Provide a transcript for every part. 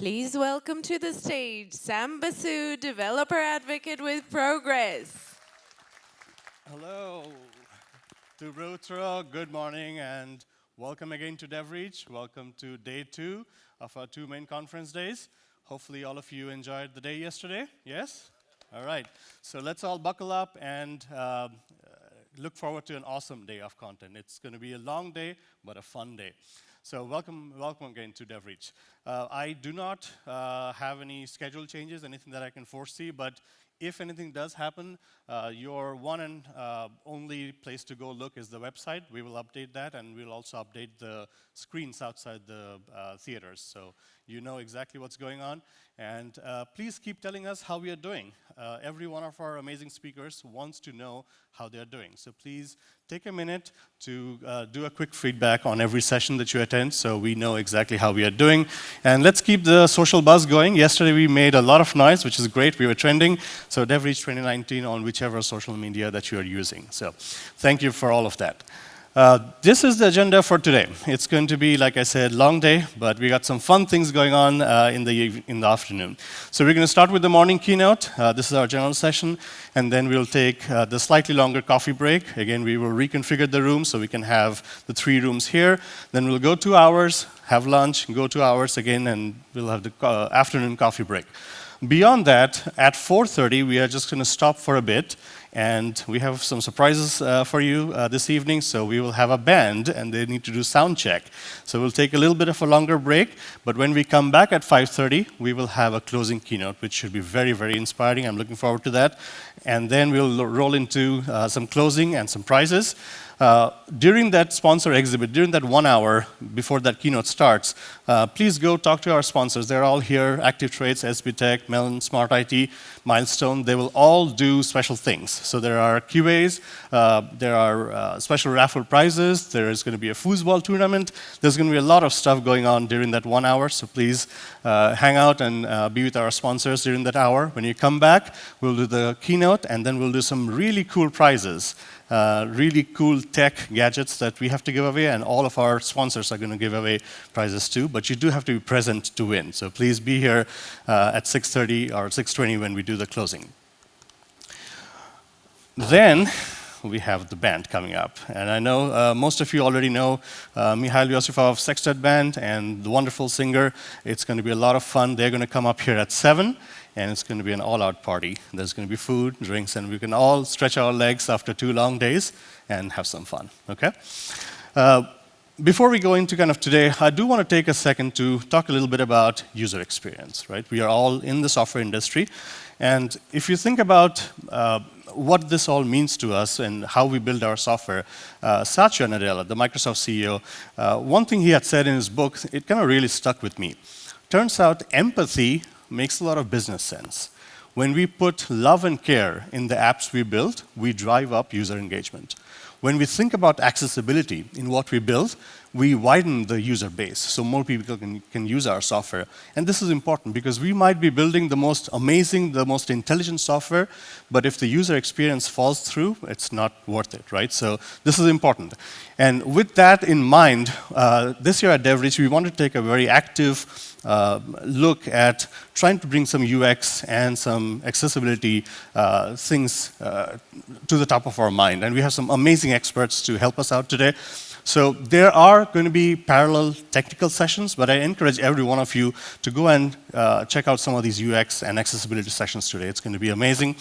Please welcome to the stage Sam Basu, developer advocate with Progress. Hello to Rutro, good morning, and welcome again to DevReach. Welcome to day 2 of our 2 main conference days. Hopefully all of you enjoyed the day yesterday, yes? All right, so let's all buckle up and look forward to an awesome day of content. It's going to be a long day, but a fun day. So welcome again to DevReach. I do not have any schedule changes, anything that I can foresee, but if anything does happen, your one and only place to go look is the website. We will update that, and we'll also update the screens outside the theaters, so you know exactly what's going on. And please keep telling us how we are doing. Every one of our amazing speakers wants to know how they're doing. So please take a minute to do a quick feedback on every session that you attend so we know exactly how we are doing. And let's keep the social buzz going. Yesterday we made a lot of noise, which is great. We were trending. So DevReach 2019 on whichever social media that you are using. So thank you for all of that. This is the agenda for today. It's going to be, like I said, long day, but we got some fun things going on in the afternoon. So we're going to start with the morning keynote. This is our general session, and then we'll take the slightly longer coffee break. Again, we will reconfigure the room so we can have the 3 rooms here. Then we'll go 2 hours, have lunch, go 2 hours again, and we'll have the afternoon coffee break. Beyond that, at 4:30, we are just going to stop for a bit, and we have some surprises for you this evening. So we will have a band, and they need to do sound check. So we'll take a little bit of a longer break, but when we come back at 5:30, we will have a closing keynote, which should be very, very inspiring. I'm looking forward to that. And then we'll roll into some closing and some prizes. During that sponsor exhibit, during that 1 hour before that keynote starts, please go talk to our sponsors. They're all here: Active Trades, SB Tech, Melon, Smart IT, Milestone. They will all do special things. So there are QAs, there are special raffle prizes, there is going to be a foosball tournament. There's going to be a lot of stuff going on during that 1 hour, so please hang out and be with our sponsors during that hour. When you come back, we'll do the keynote, and then we'll do some really cool prizes. Really cool tech gadgets that we have to give away, and all of our sponsors are going to give away prizes too, but you do have to be present to win. So please be here at 6:30 or 6:20 when we do the closing. Then we have the band coming up. And I know most of you already know Mihail Yosifov Sextet Band and the wonderful singer. It's going to be a lot of fun. They're going to come up here at 7. And it's going to be an all-out party. There's going to be food, drinks, and we can all stretch our legs after 2 long days and have some fun, okay? Before we go into kind of today, I do want to take a second to talk a little bit about user experience, right? We are all in the software industry, and if you think about what this all means to us and how we build our software, Satya Nadella, the Microsoft CEO, one thing he had said in his book, it kind of really stuck with me. Turns out empathy makes a lot of business sense. When we put love and care in the apps we build, we drive up user engagement. When we think about accessibility in what we build, we widen the user base so more people can use our software. And this is important because we might be building the most amazing, the most intelligent software, but if the user experience falls through, it's not worth it, right? So this is important. And with that in mind, this year at DevReach, we want to take a very active look at trying to bring some UX and some accessibility things to the top of our mind. And we have some amazing experts to help us out today. So there are going to be parallel technical sessions, but I encourage every one of you to go and check out some of these UX and accessibility sessions today. It's going to be amazing.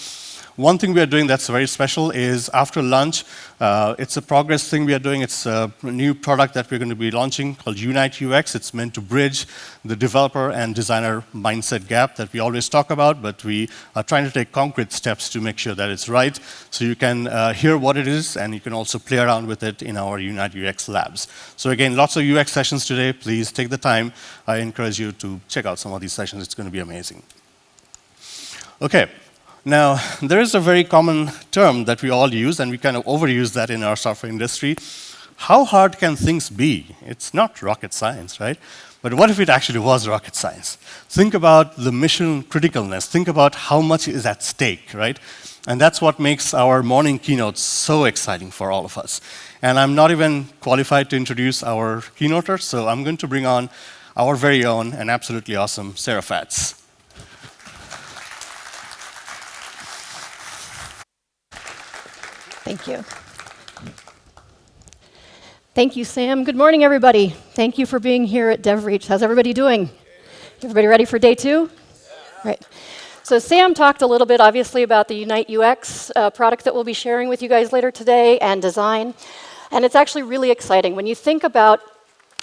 One thing we are doing that's very special is after lunch, it's a progress thing we are doing. It's a new product that we're going to be launching called Unite UX. It's meant to bridge the developer and designer mindset gap that we always talk about, but we are trying to take concrete steps to make sure that it's right. So you can hear what it is, and you can also play around with it in our Unite UX labs. So again, lots of UX sessions today. Please take the time. I encourage you to check out some of these sessions. It's going to be amazing. Okay. Now, there is a very common term that we all use, and we kind of overuse that in our software industry. How hard can things be? It's not rocket science, right? But what if it actually was rocket science? Think about the mission criticalness. Think about how much is at stake, right? And that's what makes our morning keynote so exciting for all of us. And I'm not even qualified to introduce our keynoters, so I'm going to bring on our very own and absolutely awesome Sarah Fatz. Thank you. Thank you, Sam. Good morning, everybody. Thank you for being here at DevReach. How's everybody doing? Everybody ready for day 2? Right. So Sam talked a little bit, obviously, about the Unite UX product that we'll be sharing with you guys later today, and design. And it's actually really exciting. When you think about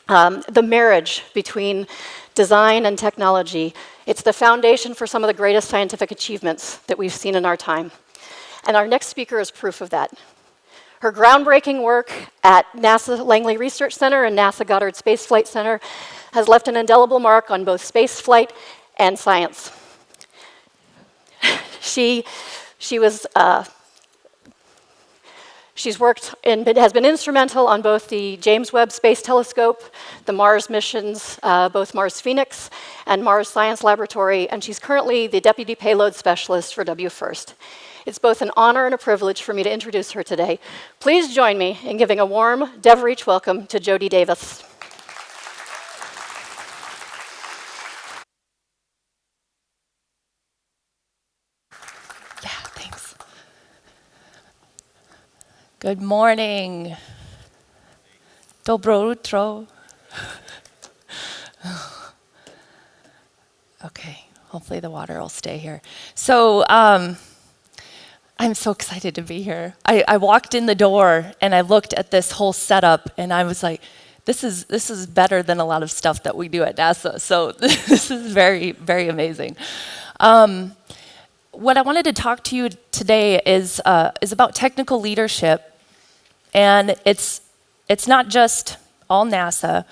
the marriage between design and technology, it's the foundation for some of the greatest scientific achievements that we've seen in our time. And our next speaker is proof of that. Her groundbreaking work at NASA Langley Research Center and NASA Goddard Space Flight Center has left an indelible mark on both space flight and science. She's worked and has been instrumental on both the James Webb Space Telescope, the Mars missions, both Mars Phoenix and Mars Science Laboratory, and she's currently the Deputy Payload Specialist for WFIRST. It's both an honor and a privilege for me to introduce her today. Please join me in giving a warm DevReach welcome to Jody Davis. Yeah, thanks. Good morning. Dobro jutro. Okay, hopefully the water will stay here. So, I'm so excited to be here. I walked in the door and I looked at this whole setup and I was like, this is better than a lot of stuff that we do at NASA. So this is very, very amazing. What I wanted to talk to you today is about technical leadership, and it's not just all NASA.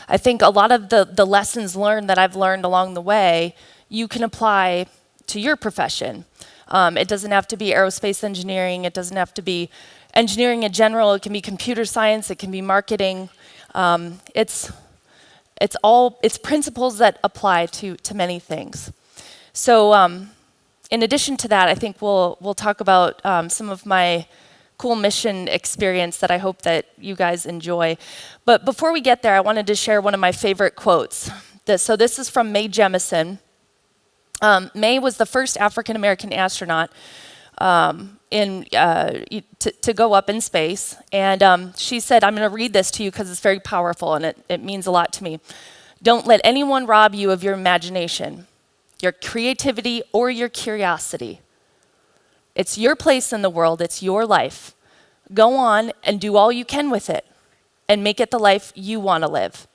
I think a lot of the lessons learned that I've learned along the way, you can apply to your profession. It doesn't have to be aerospace engineering. It doesn't have to be engineering in general. It can be computer science. It can be marketing. It's principles that apply to many things. So in addition to that, I think we'll talk about some of my cool mission experience that I hope that you guys enjoy. But before we get there, I wanted to share one of my favorite quotes. So this is from Mae Jemison. Mae was the first African-American astronaut to go up in space. And she said, I'm going to read this to you because it's very powerful and it means a lot to me. Don't let anyone rob you of your imagination, your creativity, or your curiosity. It's your place in the world. It's your life. Go on and do all you can with it and make it the life you want to live.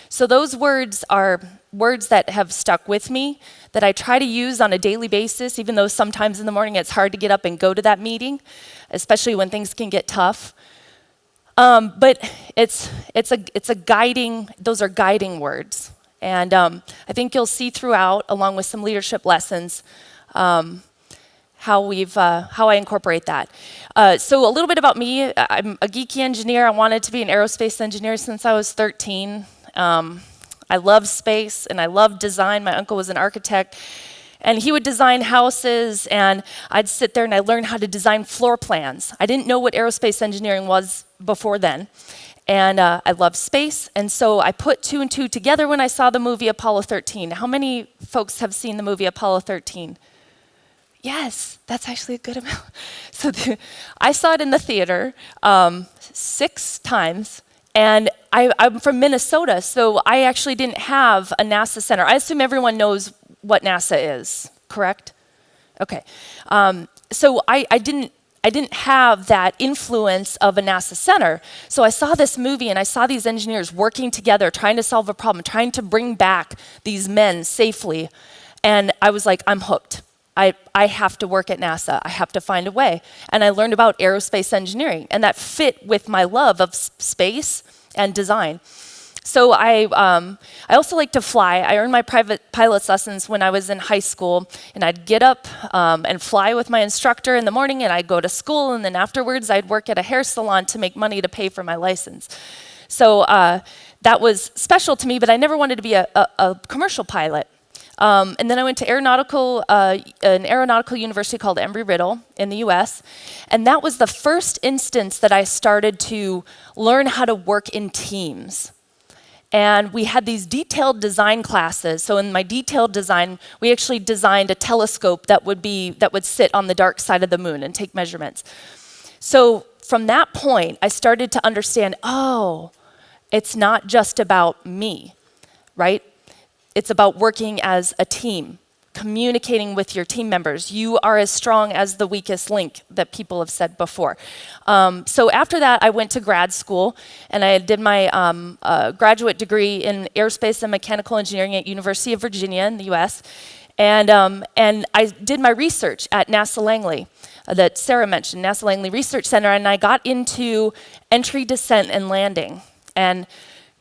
So those words are words that have stuck with me, that I try to use on a daily basis, even though sometimes in the morning it's hard to get up and go to that meeting, especially when things can get tough. But it's a guiding, those are guiding words. And I think you'll see throughout, along with some leadership lessons, how I incorporate that. So a little bit about me. I'm a geeky engineer. I wanted to be an aerospace engineer since I was 13. I love space and I love design. My uncle was an architect and he would design houses, and I'd sit there and I learned how to design floor plans. I didn't know what aerospace engineering was before then. And I love space, and so I put 2 and 2 together when I saw the movie Apollo 13. How many folks have seen the movie Apollo 13? Yes, that's actually a good amount. So I saw it in the theater 6 times. And I'm from Minnesota, so I actually didn't have a NASA center. I assume everyone knows what NASA is, correct? Okay. So I didn't have that influence of a NASA center. So I saw this movie and I saw these engineers working together, trying to solve a problem, trying to bring back these men safely. And I was like, I'm hooked. I have to work at NASA. I have to find a way. And I learned about aerospace engineering, and that fit with my love of space and design. So I also like to fly. I earned my private pilot's lessons when I was in high school, and I'd get up and fly with my instructor in the morning, and I'd go to school, and then afterwards I'd work at a hair salon to make money to pay for my license. So that was special to me, but I never wanted to be a commercial pilot. And then I went to an aeronautical university called Embry-Riddle in the US. And that was the first instance that I started to learn how to work in teams. And we had these detailed design classes. So in my detailed design, we actually designed a telescope that would sit on the dark side of the moon and take measurements. So from that point, I started to understand, oh, it's not just about me, right? It's about working as a team, communicating with your team members. You are as strong as the weakest link that people have said before. So after that, I went to grad school, and I did my graduate degree in aerospace and mechanical engineering at University of Virginia in the US. And I did my research at NASA Langley that Sarah mentioned, NASA Langley Research Center, and I got into entry, descent, and landing. And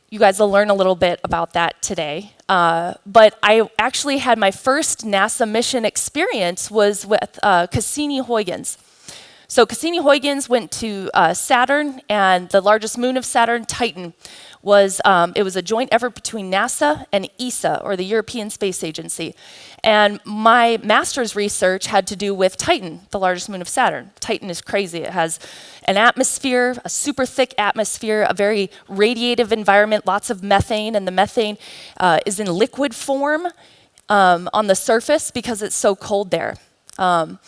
you guys will learn a little bit about that today. But I actually had my first NASA mission experience was with Cassini-Huygens. So Cassini-Huygens went to Saturn, and the largest moon of Saturn, Titan, was a joint effort between NASA and ESA, or the European Space Agency. And my master's research had to do with Titan, the largest moon of Saturn. Titan is crazy. It has an atmosphere, a super thick atmosphere, a very radiative environment, lots of methane, and the methane is in liquid form on the surface because it's so cold there. So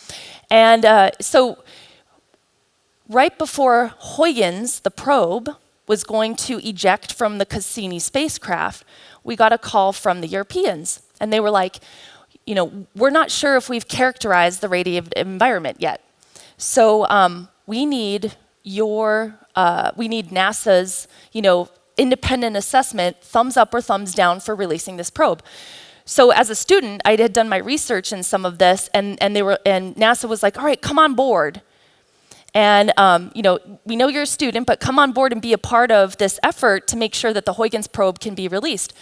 right before Huygens, the probe, was going to eject from the Cassini spacecraft, we got a call from the Europeans. And they were like, we're not sure if we've characterized the radiative environment yet. So we need NASA's, independent assessment, thumbs up or thumbs down for releasing this probe. So as a student, I had done my research in some of this, and NASA was like, all right, come on board. And we know you're a student, but come on board and be a part of this effort to make sure that the Huygens probe can be released.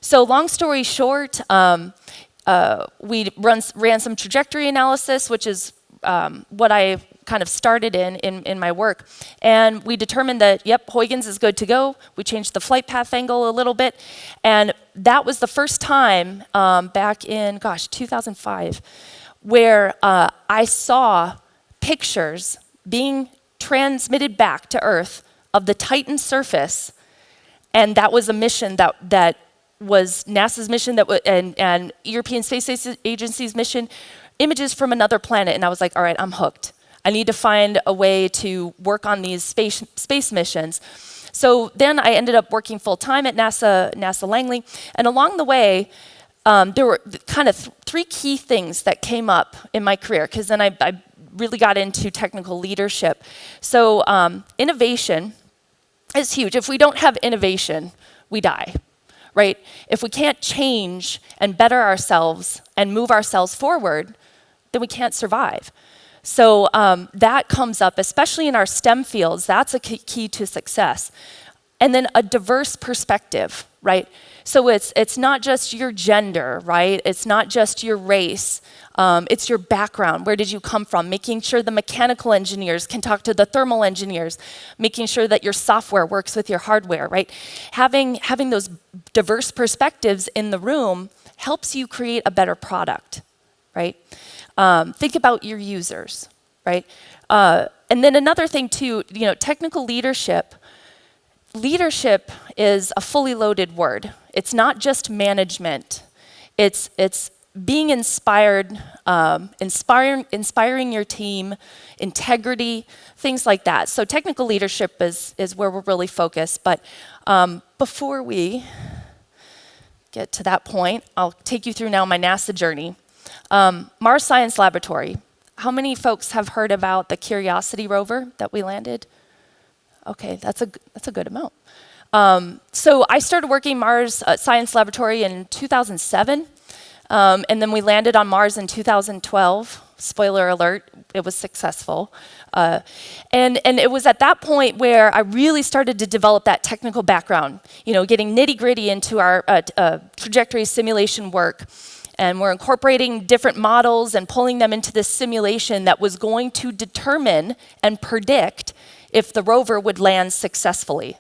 So long story short, we ran some trajectory analysis, which is what I kind of started in my work. And we determined that, yep, Huygens is good to go. We changed the flight path angle a little bit. And that was the first time back in, 2005, where I saw pictures being transmitted back to Earth of the Titan surface, and that was a mission that was NASA's mission and European Space Agency's mission, images from another planet, and I was like, all right, I'm hooked. I need to find a way to work on these space missions. So then I ended up working full-time at NASA Langley, and along the way, there were kind of three key things that came up in my career, because then I really got into technical leadership. So innovation is huge. If we don't have innovation, we die, right? If we can't change and better ourselves and move ourselves forward, then we can't survive. So that comes up, especially in our STEM fields. That's a key to success. And then a diverse perspective, right? So it's not just your gender, right? It's not just your race. It's your background. Where did you come from? Making sure the mechanical engineers can talk to the thermal engineers. Making sure that your software works with your hardware, right? Having those diverse perspectives in the room helps you create a better product, right? Think about your users, right? And then another thing too, technical leadership. Leadership is a fully loaded word. It's not just management. It's being inspired, inspiring your team, integrity, things like that. So technical leadership is where we're really focused. But before we get to that point, I'll take you through now my NASA journey. Mars Science Laboratory. How many folks have heard about the Curiosity rover that we landed? Okay, that's a good amount. So I started working Mars Science Laboratory in 2007, and then we landed on Mars in 2012. Spoiler alert, it was successful. And it was at that point where I really started to develop that technical background, getting nitty-gritty into our trajectory simulation work. And we're incorporating different models and pulling them into this simulation that was going to determine and predict if the rover would land successfully.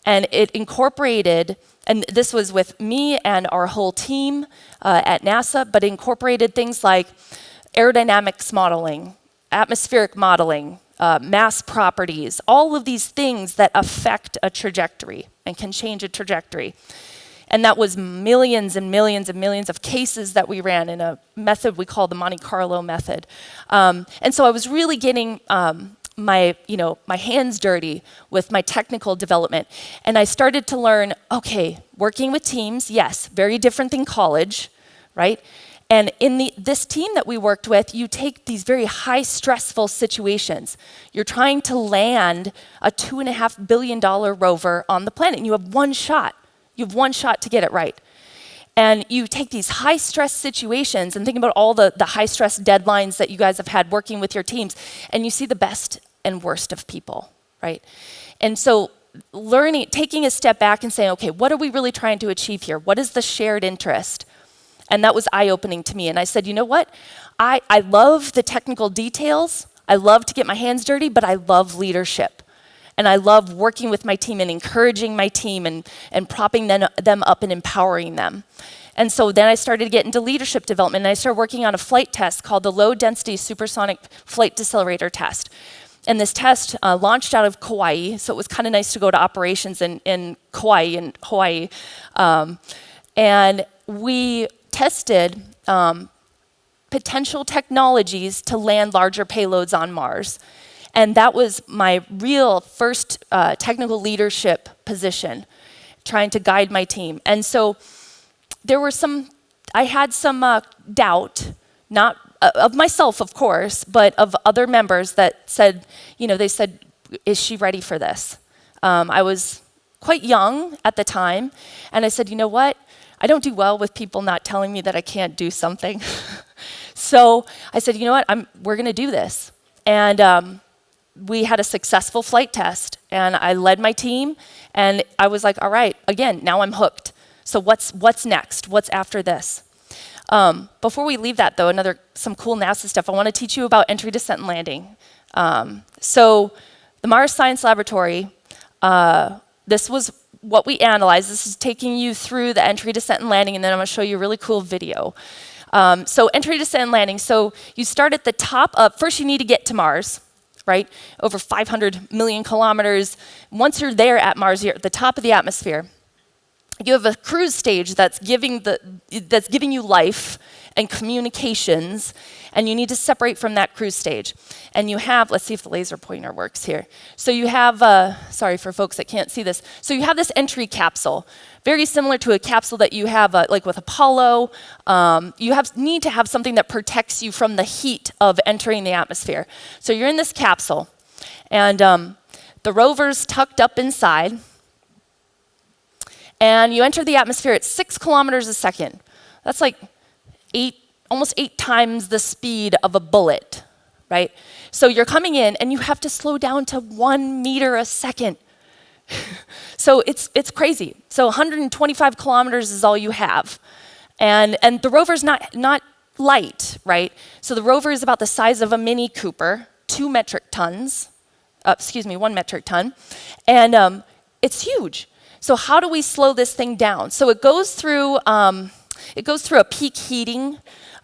And it incorporated, and this was with me and our whole team at NASA, but incorporated things like aerodynamics modeling, atmospheric modeling, mass properties, all of these things that affect a trajectory and can change a trajectory. And that was millions and millions and millions of cases that we ran in a method we call the Monte Carlo method. And so I was really getting my hands dirty with my technical development. And I started to learn, okay, working with teams, yes, very different than college, right? And in this team that we worked with, you take these very high stressful situations. You're trying to land a $2.5 billion rover on the planet, and you have one shot. You have one shot to get it right. And you take these high stress situations and think about all the high stress deadlines that you guys have had working with your teams, and you see the best and worst of people, right? And so taking a step back and saying, okay, what are we really trying to achieve here? What is the shared interest? And that was eye-opening to me. And I said, you know what? I love the technical details. I love to get my hands dirty, but I love leadership. And I love working with my team and encouraging my team and propping them up and empowering them. And so then I started to get into leadership development, and I started working on a flight test called the Low Density Supersonic Flight Decelerator Test. And this test launched out of Kauai, so it was kind of nice to go to operations in Kauai, in Hawaii. And we tested potential technologies to land larger payloads on Mars. And that was my real first technical leadership position, trying to guide my team. And so I had some doubt, not of myself, of course, but of other members that said, they said, is she ready for this? I was quite young at the time, and I said, you know what? I don't do well with people not telling me that I can't do something. So I said, you know what? We're going to do this. And we had a successful flight test, and I led my team, and I was like, all right, again, now I'm hooked. So what's next? What's after this? Before we leave that, though, some cool NASA stuff, I want to teach you about entry, descent, and landing. So the Mars Science Laboratory, this was what we analyzed. This is taking you through the entry, descent, and landing, and then I'm going to show you a really cool video. So entry, descent, and landing. So you start at the top of, first you need to get to Mars, right? Over 500 million kilometers. Once you're there at Mars, you're at the top of the atmosphere. You have a cruise stage that's giving you life and communications, and you need to separate from that cruise stage. And you have, let's see if the laser pointer works here. So you have, sorry for folks that can't see this. So you have this entry capsule, very similar to a capsule that you have like with Apollo. You need to have something that protects you from the heat of entering the atmosphere. So you're in this capsule, and the rover's tucked up inside, and you enter the atmosphere at 6 kilometers a second. That's like almost 8 times the speed of a bullet, right? So you're coming in, and you have to slow down to 1 meter a second. So it's crazy. So 125 kilometers is all you have. And the rover's not light, right? So the rover is about the size of a Mini Cooper, 1 metric ton. And it's huge. So how do we slow this thing down? So it goes through a peak heating,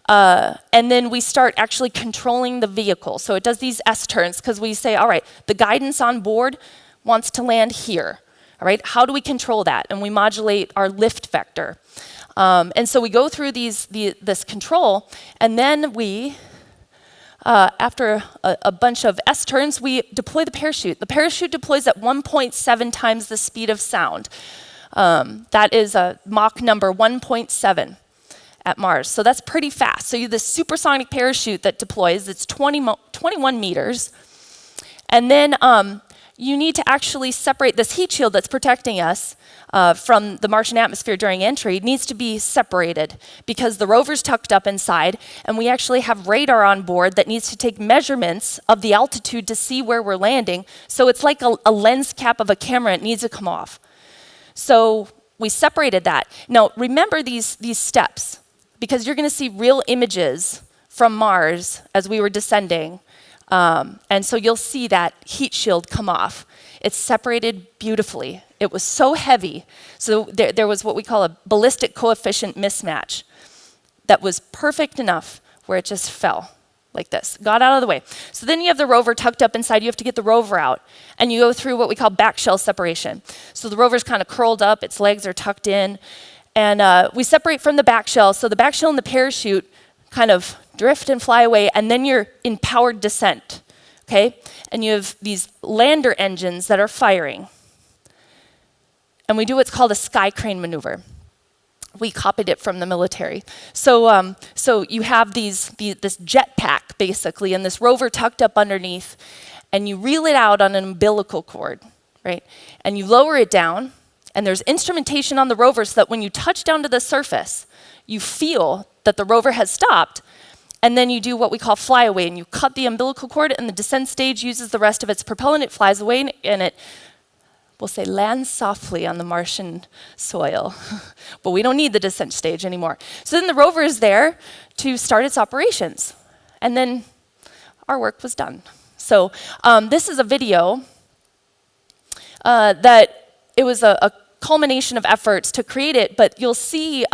and then we start actually controlling the vehicle. So it does these S-turns, because we say, all right, the guidance on board wants to land here. All right, how do we control that? And we modulate our lift vector. And so we go through this control, and then we, after a bunch of S-turns, we deploy the parachute. The parachute deploys at 1.7 times the speed of sound. That is a Mach number 1.7 at Mars. So that's pretty fast. So you have this supersonic parachute that deploys. It's 21 meters. And then you need to actually separate this heat shield that's protecting us from the Martian atmosphere during entry. It needs to be separated because the rover's tucked up inside, and we actually have radar on board that needs to take measurements of the altitude to see where we're landing. So it's like a lens cap of a camera. It needs to come off. So we separated that. Now, remember these steps, because you're going to see real images from Mars as we were descending. And so you'll see that heat shield come off. It's separated beautifully. It was so heavy. So there was what we call a ballistic coefficient mismatch that was perfect enough where it just fell like this. Got out of the way. So then you have the rover tucked up inside. You have to get the rover out. And you go through what we call back shell separation. So the rover's kind of curled up. Its legs are tucked in. And we separate from the back shell. So the back shell and the parachute kind of drift and fly away. And then you're in powered descent. Okay? And you have these lander engines that are firing. And we do what's called a sky crane maneuver. We copied it from the military. So you have this jetpack, basically, and this rover tucked up underneath, and you reel it out on an umbilical cord, right? And you lower it down, and there's instrumentation on the rover so that when you touch down to the surface, you feel that the rover has stopped, and then you do what we call flyaway, and you cut the umbilical cord, and the descent stage uses the rest of its propellant. It flies away, and it, we'll say, lands softly on the Martian soil. But we don't need the descent stage anymore. So then the rover is there to start its operations. And then our work was done. So this is a video that it was a culmination of efforts to create it, but you'll see,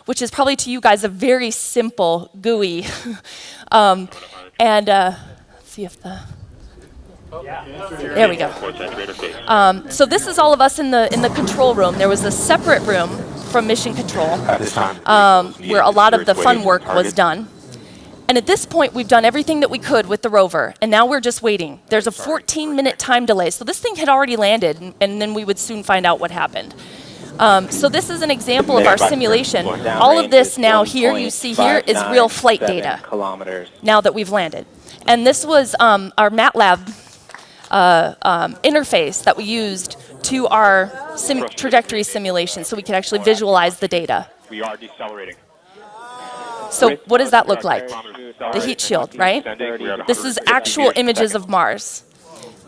which is probably to you guys a very simple GUI. Let's see if the... There we go. So this is all of us in the control room. There was a separate room from mission control where a lot of the fun work was done. And at this point, we've done everything that we could with the rover, and now we're just waiting. There's a 14-minute time delay. So this thing had already landed, and then we would soon find out what happened. So this is an example of our simulation. All of this now here, you see here, is real flight data now that we've landed. And this was our MATLAB interface that we used to our trajectory simulation so we could actually visualize the data. We are decelerating. So what does that look like? The heat shield, right? This is actual images of Mars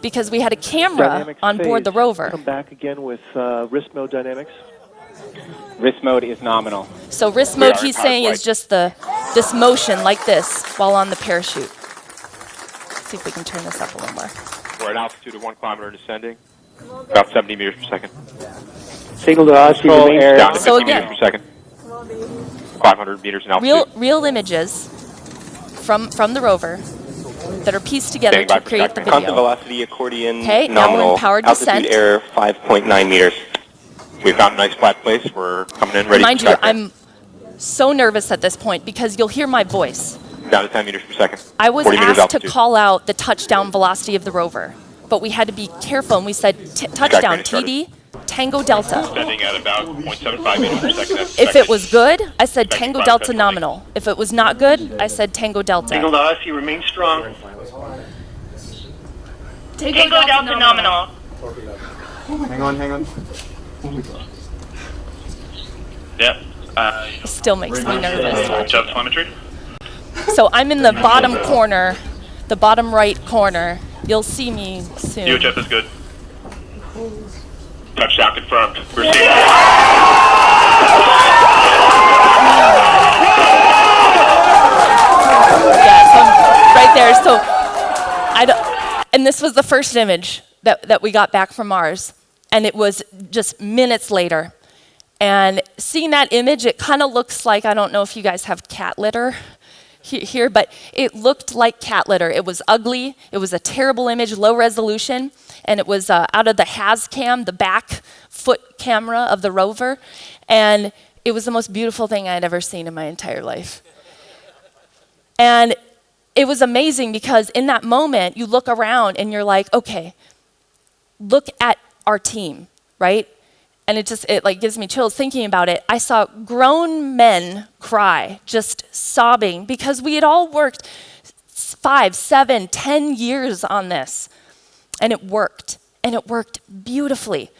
because we had a camera on board the rover. Come back again with wrist mode dynamics. Wrist mode is nominal. So wrist mode, he's saying, is just this motion like this while on the parachute. Let's see if we can turn this up a little more. We're at altitude of 1 kilometer descending, about 70 meters per second. Signal to us, Down to 50 So meters again, per second. 500 meters in altitude. real images from the rover that are pieced together to create the Constant video. velocity accordion Okay, now we're nominal. in powered Altitude descent. error 5.9 meters. We found a nice flat place. We're coming in ready Mind for you, takeoff. I'm so nervous at this point because you'll hear my voice. Down to 10 meters per second. I was 40 meters asked to altitude. call out the touchdown velocity of the rover, but we had to be careful, and we said touchdown, TD, Tango Delta. Descending at about 0.75 meters per second. That's If it was good, I said Expecting Tango climb Delta test nominal. If it was not good, I said Tango Delta. Signal to us, you remain strong. Tango Delta nominal. Hang on. Yep. It still makes me nervous. Job telemetry. So I'm in the bottom corner, the bottom right corner. You'll see me soon. UHF is good. Touchdown confirmed. We're seeing. Yeah, so I'm right there. So and this was the first image that we got back from Mars, and it was just minutes later. And seeing that image, it kind of looks like, I don't know if you guys have cat litter here, but it looked like cat litter. It was ugly. It was a terrible image, low resolution, and it was out of the HazCam, the back foot camera of the rover, and it was the most beautiful thing I'd ever seen in my entire life. And it was amazing because in that moment, you look around and you're like, okay, look at our team, right? And it like gives me chills thinking about it. I saw grown men cry, just sobbing, because we had all worked 5, 7, 10 years on this. And it worked beautifully.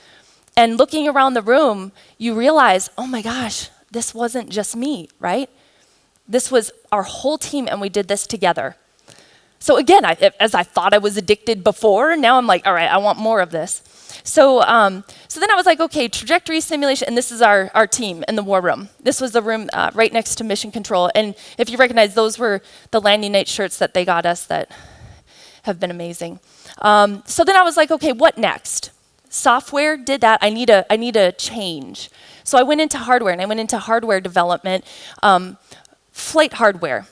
And looking around the room, you realize, oh my gosh, this wasn't just me, right? This was our whole team, and we did this together. So again, as I thought I was addicted before, now I'm like, all right, I want more of this. So then I was like, okay, trajectory simulation, and this is our team in the war room. This was the room right next to mission control. And if you recognize, those were the landing night shirts that they got us that have been amazing. So then I was like, okay, what next? Software did that. I need a change. So I went into hardware, and I went into hardware development, flight hardware.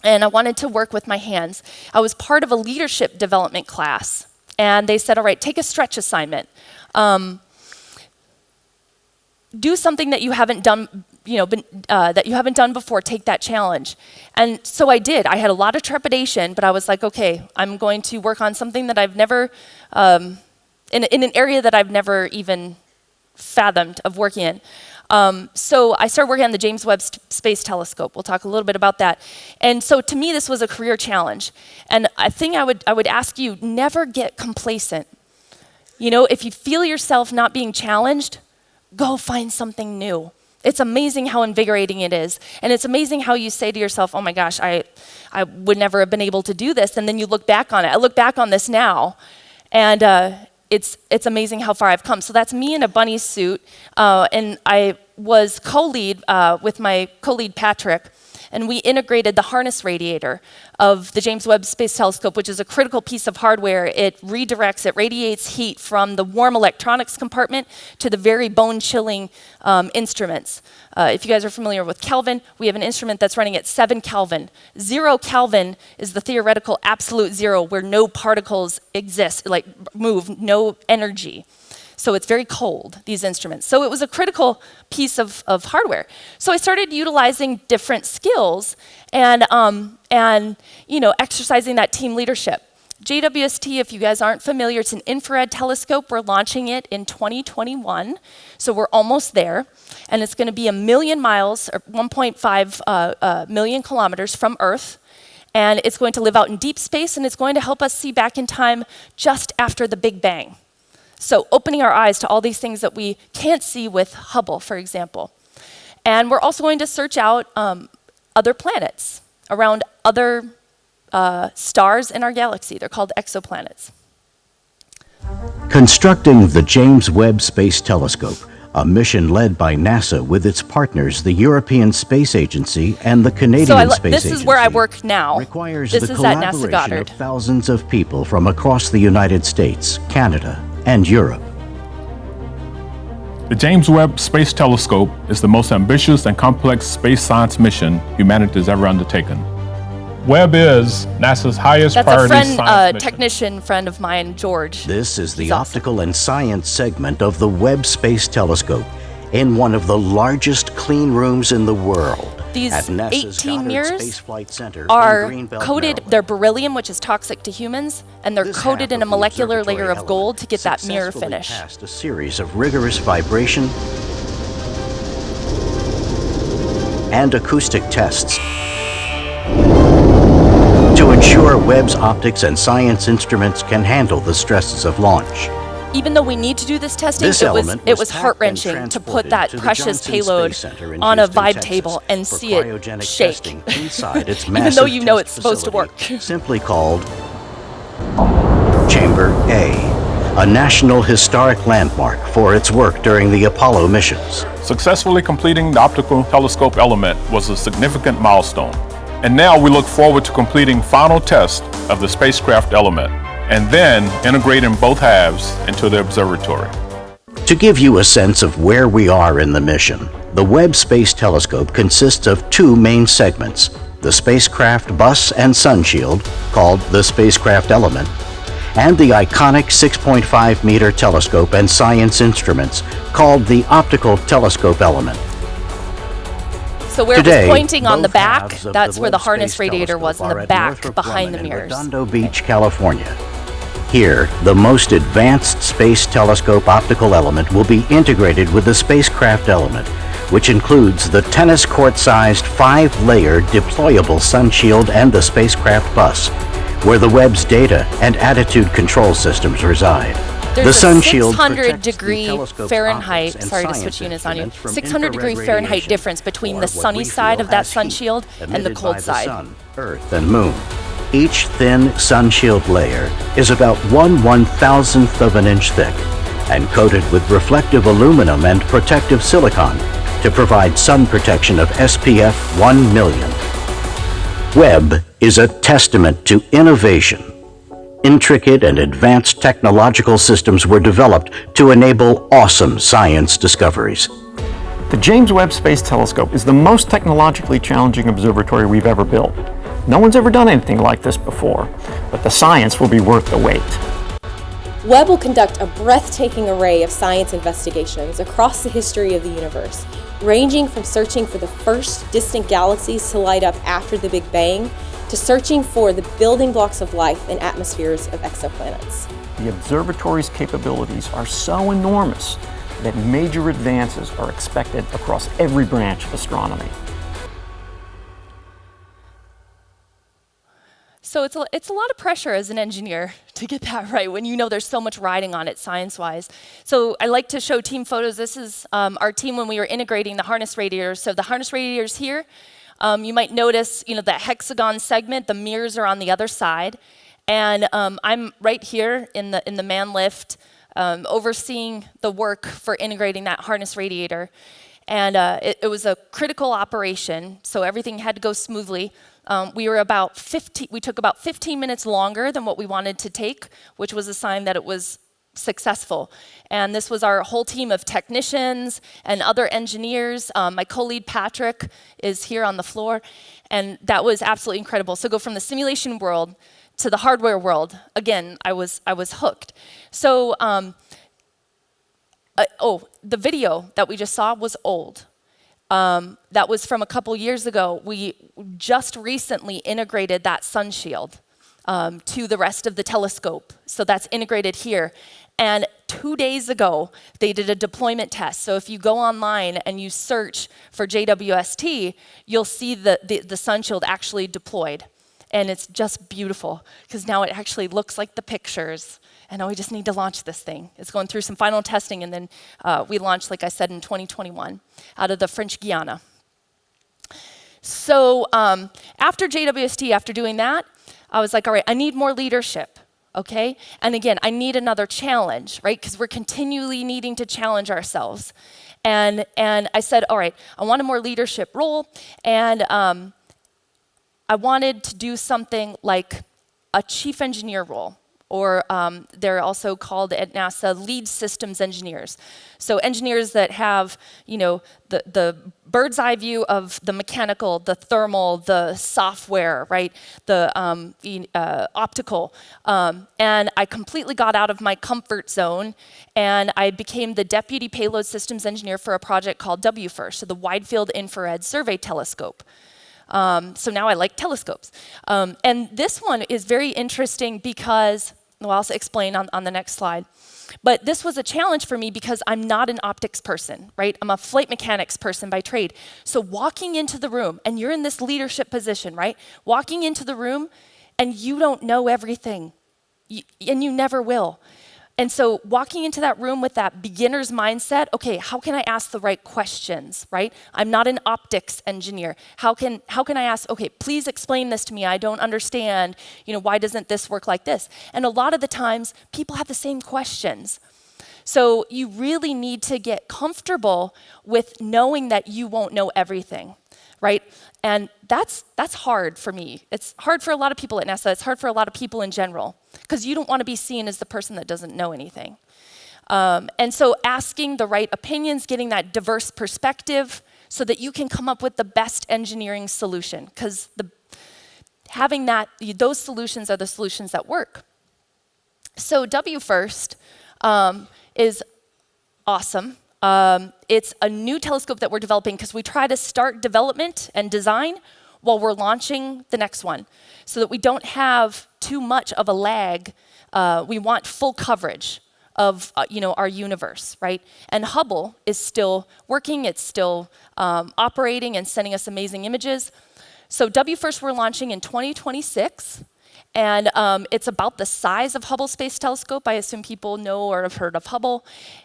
and I wanted to work with my hands. I was part of a leadership development class, and they said, all right, take a stretch assignment. Do something that you haven't done, that you haven't done before, take that challenge. And so I did. I had a lot of trepidation, but I was like, okay, I'm going to work on something that I've never, in an area that I've never even fathomed of working in. So I started working on the James Webb Space Telescope. We'll talk a little bit about that. And so to me, this was a career challenge. And I think I would ask you, never get complacent. If you feel yourself not being challenged, go find something new. It's amazing how invigorating it is. And it's amazing how you say to yourself, oh my gosh, I would never have been able to do this. And then you look back on it. I look back on this now, and it's amazing how far I've come. So that's me in a bunny suit, and I was co-lead with my co-lead Patrick, and we integrated the harness radiator of the James Webb Space Telescope, which is a critical piece of hardware. It radiates heat from the warm electronics compartment to the very bone-chilling instruments. If you guys are familiar with Kelvin, we have an instrument that's running at 7 Kelvin. 0 Kelvin is the theoretical absolute zero where no particles exist, like move, no energy. So it's very cold, these instruments. So it was a critical piece of hardware. So I started utilizing different skills and exercising that team leadership. JWST, if you guys aren't familiar, it's an infrared telescope. We're launching it in 2021, so we're almost there. And it's going to be 1 million miles, or 1.5 million kilometers from Earth. And it's going to live out in deep space, and it's going to help us see back in time just after the Big Bang. So opening our eyes to all these things that we can't see with Hubble, for example. And we're also going to search out other planets around other stars in our galaxy. They're called exoplanets. Constructing the James Webb Space Telescope, a mission led by NASA with its partners, the European Space Agency and the Canadian Space Agency. This is where I work now. Requires this the is at NASA collaboration Goddard. of thousands of people from across the United States, Canada, and Europe. The James Webb Space Telescope is the most ambitious and complex space science mission humanity has ever undertaken. Webb is NASA's highest priority science mission. That's a friend, technician friend of mine, George. This is the optical and science segment of the Webb Space Telescope in one of the largest clean rooms in the world. These at NASA's 18 Goddard mirrors Space Flight Center are in Greenbelt, coated, Maryland. they're beryllium, which is toxic to humans, and they're This coated half in a of the molecular observatory layer of element gold to get that mirror successfully finish. Passed a series of rigorous vibration and acoustic tests to ensure Webb's optics and science instruments can handle the stresses of launch. Even though we need to do this testing, This it was element was packed and heart-wrenching to put that transported to the precious Johnson payload Space Center in on a Houston, vibe Texas, table and for see it cryogenic shake. testing inside its Even massive though you know test it's supposed to work. facility, simply called Chamber A, a national historic landmark for its work during the Apollo missions. Successfully completing the optical telescope element was a significant milestone. And now we look forward to completing final tests of the spacecraft element and then integrating both halves into the observatory. To give you a sense of where we are in the mission, the Webb Space Telescope consists of 2 main segments, the spacecraft bus and sunshield, called the spacecraft element, and the iconic 6.5-meter telescope and science instruments, called the optical telescope element. So where Today, it was pointing on the both back, halves of that's the where the Webb harness Space radiator was, in Telescope the are at back, Northrop behind the Grumman in mirrors. Redondo Beach, California. Here, the most advanced space telescope optical element will be integrated with the spacecraft element, which includes the tennis court-sized 5-layer deployable sunshield and the spacecraft bus, where the Webb's data and attitude control systems reside. There's the a sunshield 600-degree Fahrenheit, sorry to switch units on you, 600-degree Fahrenheit difference between the sunny side of that sunshield and the cold side. Sun, Earth, and Moon. Each thin sunshield layer is about 1/1000th of an inch thick and coated with reflective aluminum and protective silicon to provide sun protection of SPF 1 million. Webb is a testament to innovation. Intricate and advanced technological systems were developed to enable awesome science discoveries. The James Webb Space Telescope is the most technologically challenging observatory we've ever built. No one's ever done anything like this before, but the science will be worth the wait. Webb will conduct a breathtaking array of science investigations across the history of the universe, ranging from searching for the first distant galaxies to light up after the Big Bang, to searching for the building blocks of life in atmospheres of exoplanets. The observatory's capabilities are so enormous that major advances are expected across every branch of astronomy. So it's a lot of pressure as an engineer to get that right when you know there's so much riding on it science-wise. So I like to show team photos. This is our team when we were integrating the harness radiators. So the harness radiators here, you might notice, that hexagon segment, the mirrors are on the other side. And I'm right here in the man lift, overseeing the work for integrating that harness radiator. And it was a critical operation, so everything had to go smoothly. We took about 15 minutes longer than what we wanted to take, which was a sign that it was successful. And this was our whole team of technicians and other engineers. My co-lead Patrick is here on the floor, and that was absolutely incredible. So go from the simulation world to the hardware world. Again, I was hooked. So the video that we just saw was old. That was from a couple years ago. We just recently integrated that sun shield to the rest of the telescope. So that's integrated here. And 2 days ago, they did a deployment test. So if you go online and you search for JWST, you'll see the sun shield actually deployed. And it's just beautiful, because now it actually looks like the pictures. And now we just need to launch this thing. It's going through some final testing, and then we launched, like I said, in 2021 out of the French Guiana. So after JWST, after doing that, I was like, all right, I need more leadership, okay? And again, I need another challenge, right? Because we're continually needing to challenge ourselves. And I said, all right, I want a more leadership role, and I wanted to do something like a chief engineer role, or they're also called at NASA lead systems engineers. So engineers that have, the bird's eye view of the mechanical, the thermal, the software, right, the optical. And I completely got out of my comfort zone, and I became the deputy payload systems engineer for a project called WFIRST, so the Wide Field Infrared Survey Telescope. So now I like telescopes. And this one is very interesting because, well, I'll explain on the next slide. But this was a challenge for me because I'm not an optics person, right? I'm a flight mechanics person by trade. So walking into the room, and you're in this leadership position, right? Walking into the room, and you don't know everything, and you never will. And so walking into that room with that beginner's mindset, okay, how can I ask the right questions, right? I'm not an optics engineer. How can I ask, okay, please explain this to me. I don't understand, why doesn't this work like this? And a lot of the times, people have the same questions. So you really need to get comfortable with knowing that you won't know everything, right? And that's hard for me. It's hard for a lot of people at NASA. It's hard for a lot of people in general, because you don't want to be seen as the person that doesn't know anything. And so asking the right opinions, getting that diverse perspective so that you can come up with the best engineering solution, because having those solutions are the solutions that work. So WFIRST is awesome. It's a new telescope that we're developing because we try to start development and design while we're launching the next one, so that we don't have too much of a lag. We want full coverage of our universe, right? And Hubble is still working. It's still operating and sending us amazing images. So WFIRST we're launching in 2026. And it's about the size of Hubble Space Telescope. I assume people know or have heard of Hubble.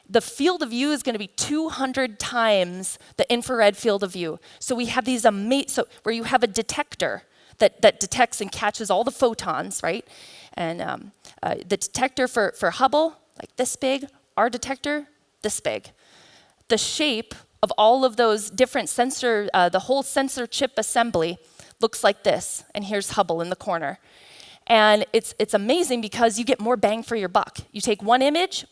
The field of view is going to be 200 times the infrared field of view. So we have these where you have a detector that detects and catches all the photons, right? And the detector for Hubble, like this big, our detector, this big. The shape of all of those different sensor, the whole sensor chip assembly looks like this. And here's Hubble in the corner. And it's amazing because you get more bang for your buck. You take one image,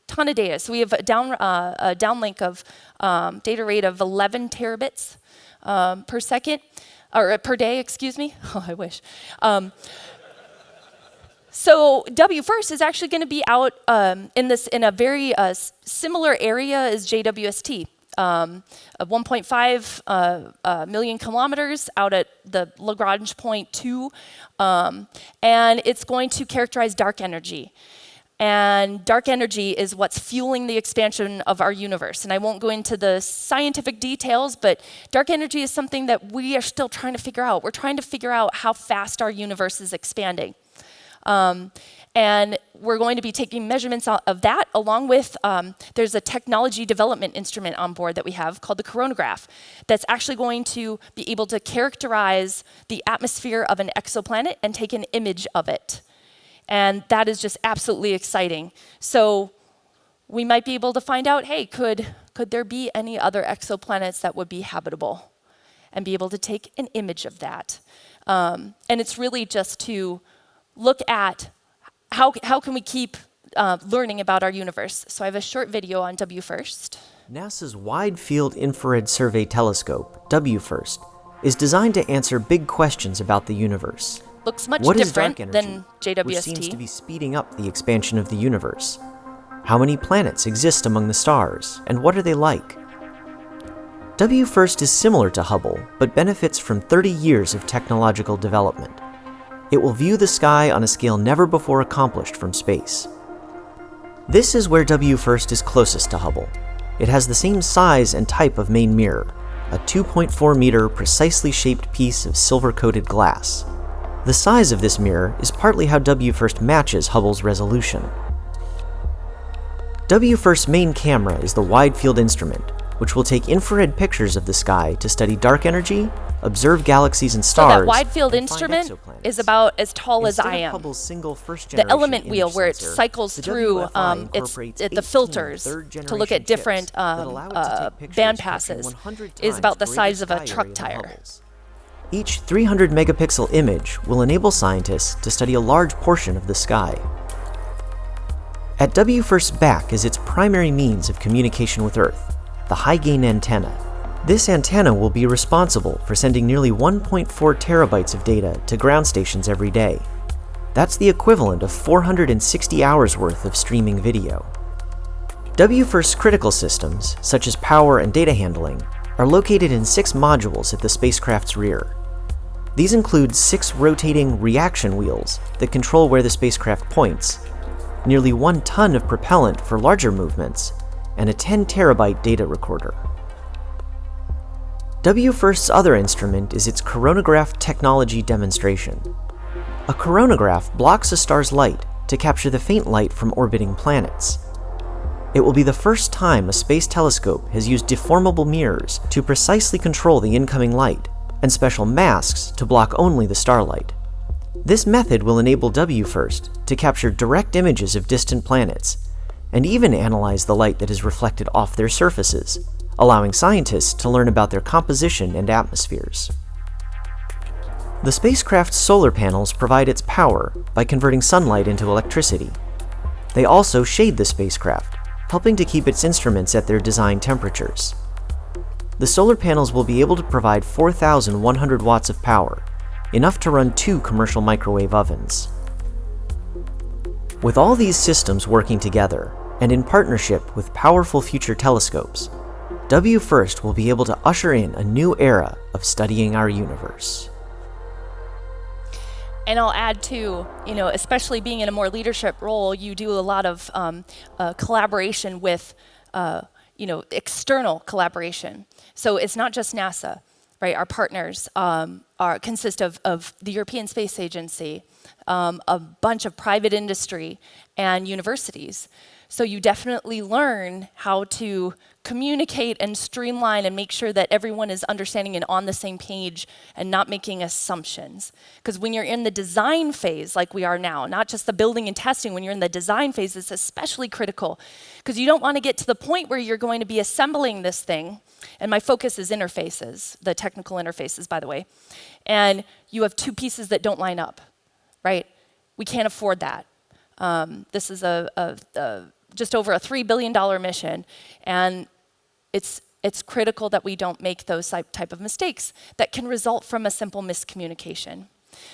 ton of data. So we have a downlink of data rate of 11 terabits per second. or per day, excuse me. Oh, I wish. So WFIRST is actually going to be out in a very similar area as JWST. 1.5 million kilometers out at the Lagrange point 2, and it's going to characterize dark energy. And dark energy is what's fueling the expansion of our universe. And I won't go into the scientific details, but dark energy is something that we are still trying to figure out. We're trying to figure out how fast our universe is expanding. And we're going to be taking measurements of that along with, there's a technology development instrument on board that we have called the coronagraph that's actually going to be able to characterize the atmosphere of an exoplanet and take an image of it. And that is just absolutely exciting. So we might be able to find out, hey, could there be any other exoplanets that would be habitable? And be able to take an image of that. And it's really just to look at how can we keep learning about our universe. So I have a short video on WFIRST. NASA's Wide Field Infrared Survey Telescope, WFIRST, is designed to answer big questions about the universe. Looks much What is different dark energy, than JWST. which seems to be speeding up the expansion of the universe? How many planets exist among the stars, and what are they like? WFIRST is similar to Hubble, but benefits from 30 years of technological development. It will view the sky on a scale never before accomplished from space. This is where WFIRST is closest to Hubble. It has the same size and type of main mirror, a 2.4-meter precisely shaped piece of silver-coated glass. The size of this mirror is partly how WFIRST matches Hubble's resolution. WFIRST's main camera is the Wide Field instrument, which will take infrared pictures of the sky to study dark energy, observe galaxies and stars. So that wide field instrument is about as tall as I am. Hubble's single first-generation the element wheel, image where it sensor, cycles the through WFI the incorporates filters 18 to look at different chips that allow it to take pictures band covering passes 100 is about the times size of greater a sky truck area than tire. Hubble's. Each 300 megapixel image will enable scientists to study a large portion of the sky. At WFIRST's back is its primary means of communication with Earth, the high-gain antenna. This antenna will be responsible for sending nearly 1.4 terabytes of data to ground stations every day. That's the equivalent of 460 hours worth of streaming video. WFIRST's critical systems, such as power and data handling, are located in 6 modules at the spacecraft's rear. These include 6 rotating reaction wheels that control where the spacecraft points, nearly 1 ton of propellant for larger movements, and a 10 terabyte data recorder. WFIRST's other instrument is its coronagraph technology demonstration. A coronagraph blocks a star's light to capture the faint light from orbiting planets. It will be the first time a space telescope has used deformable mirrors to precisely control the incoming light, and special masks to block only the starlight. This method will enable WFIRST to capture direct images of distant planets, and even analyze the light that is reflected off their surfaces, allowing scientists to learn about their composition and atmospheres. The spacecraft's solar panels provide its power by converting sunlight into electricity. They also shade the spacecraft, helping to keep its instruments at their design temperatures. The solar panels will be able to provide 4,100 watts of power, enough to run 2 commercial microwave ovens. With all these systems working together, and in partnership with powerful future telescopes, WFIRST will be able to usher in a new era of studying our universe. And I'll add too, especially being in a more leadership role, you do a lot of collaboration with, external collaboration. So it's not just NASA, right? Our partners consist of the European Space Agency, a bunch of private industry, and universities. So you definitely learn how to communicate and streamline and make sure that everyone is understanding and on the same page and not making assumptions. Because when you're in the design phase like we are now, not just the building and testing, when you're in the design phase, it's especially critical. Because you don't want to get to the point where you're going to be assembling this thing, and my focus is interfaces, the technical interfaces, by the way, and you have 2 pieces that don't line up, right? We can't afford that. This is just over a $3 billion mission, and it's it's critical that we don't make those type of mistakes that can result from a simple miscommunication.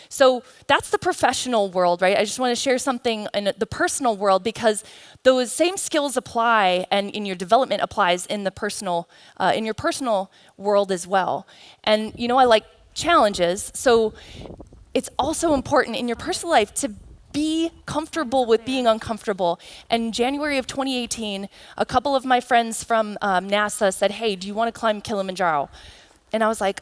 So that's the professional world, right? I just want to share something in the personal world because those same skills apply, and in your development applies in the in your personal world as well. And I like challenges, so it's also important in your personal life to be comfortable with being uncomfortable. And in January of 2018, a couple of my friends from NASA said, "Hey, do you want to climb Kilimanjaro?" And I was like,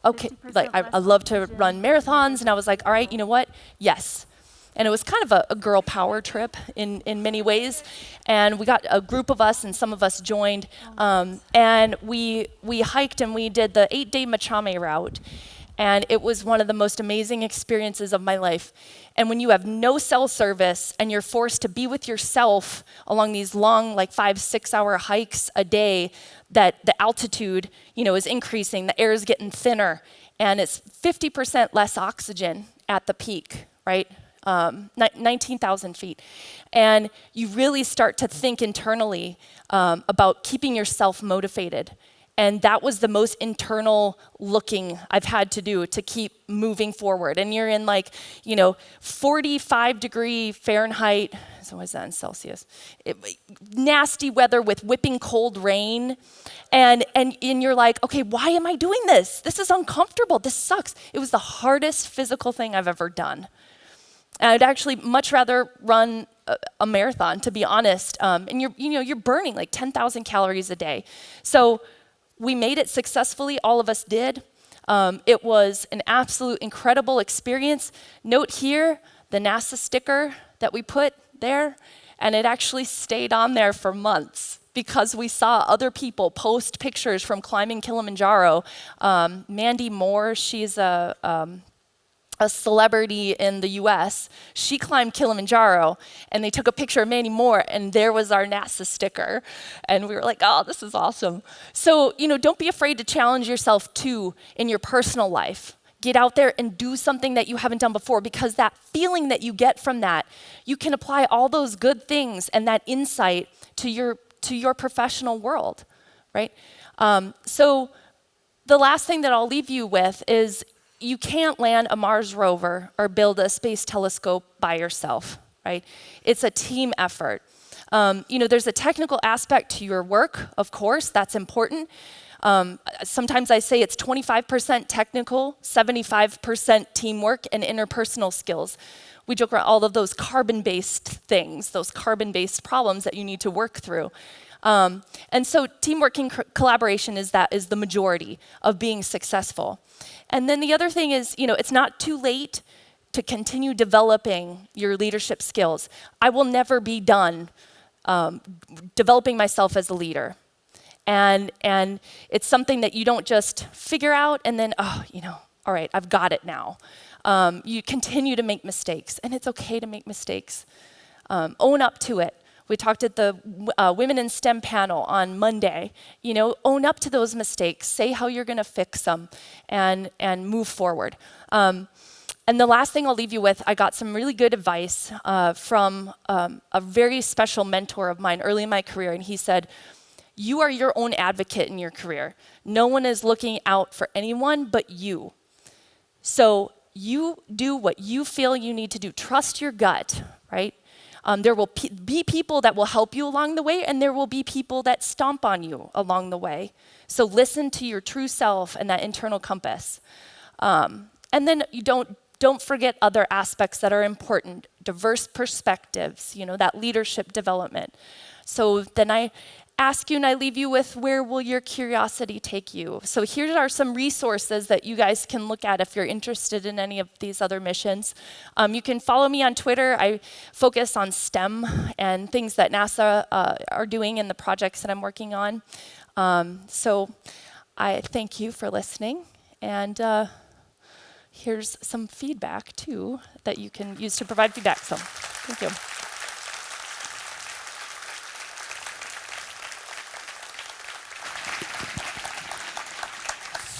okay, like I love to run marathons, and I was like, all right, you know what? Yes. And it was kind of a girl power trip in many ways. And we got a group of us, and some of us joined, and we hiked and we did the 8-day Machame route. And it was one of the most amazing experiences of my life. And when you have no cell service and you're forced to be with yourself along these long, like 5-6 hour hikes a day, that the altitude, is increasing, the air is getting thinner, and it's 50% less oxygen at the peak, right? 19,000 feet. And you really start to think internally about keeping yourself motivated. And that was the most internal looking I've had to do to keep moving forward. And you're in 45-degree Fahrenheit, so what is that in Celsius? Nasty weather with whipping cold rain. And you're like, okay, why am I doing this? This is uncomfortable, this sucks. It was the hardest physical thing I've ever done. And I'd actually much rather run a marathon, to be honest. And you're burning like 10,000 calories a day. So we made it successfully, all of us did. It was an absolute incredible experience. Note here, the NASA sticker that we put there, and it actually stayed on there for months because we saw other people post pictures from climbing Kilimanjaro. Mandy Moore, she's a celebrity in the US, she climbed Kilimanjaro, and they took a picture of Mandy Moore, and there was our NASA sticker. And we were like, oh, this is awesome. So, don't be afraid to challenge yourself too in your personal life. Get out there and do something that you haven't done before, because that feeling that you get from that, you can apply all those good things and that insight to your professional world, right? So the last thing that I'll leave you with is, you can't land a Mars rover or build a space telescope by yourself, right? It's a team effort. There's a technical aspect to your work, of course, that's important. Sometimes I say it's 25% technical, 75% teamwork and interpersonal skills. We joke around all of those carbon-based things, those carbon-based problems that you need to work through. And so teamwork and collaboration is the majority of being successful. And then the other thing is, it's not too late to continue developing your leadership skills. I will never be done developing myself as a leader. And it's something that you don't just figure out and then, all right, I've got it now. You continue to make mistakes, and it's okay to make mistakes. Own up to it. We talked at the Women in STEM panel on Monday. Own up to those mistakes. Say how you're going to fix them and move forward. And the last thing I'll leave you with, I got some really good advice from a very special mentor of mine early in my career. And he said, you are your own advocate in your career. No one is looking out for anyone but you. So you do what you feel you need to do. Trust your gut, right? There will be people that will help you along the way, and there will be people that stomp on you along the way. So listen to your true self and that internal compass. And then you don't forget other aspects that are important. Diverse perspectives, that leadership development. So then I ask you and I leave you with, where will your curiosity take you? So here are some resources that you guys can look at if you're interested in any of these other missions. You can follow me on Twitter. I focus on STEM and things that NASA are doing in the projects that I'm working on. So I thank you for listening. And here's some feedback too that you can use to provide feedback. So thank you.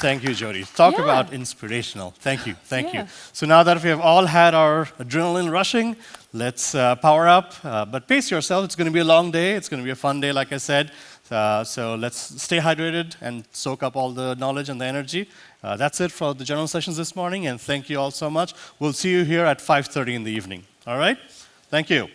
Thank you, Jody. Talk about inspirational. Thank you, thank you. So now that we have all had our adrenaline rushing, let's power up. But pace yourself. It's going to be a long day. It's going to be a fun day, like I said. So let's stay hydrated and soak up all the knowledge and the energy. That's it for the general sessions this morning, and thank you all so much. We'll see you here at 5:30 in the evening. All right? Thank you.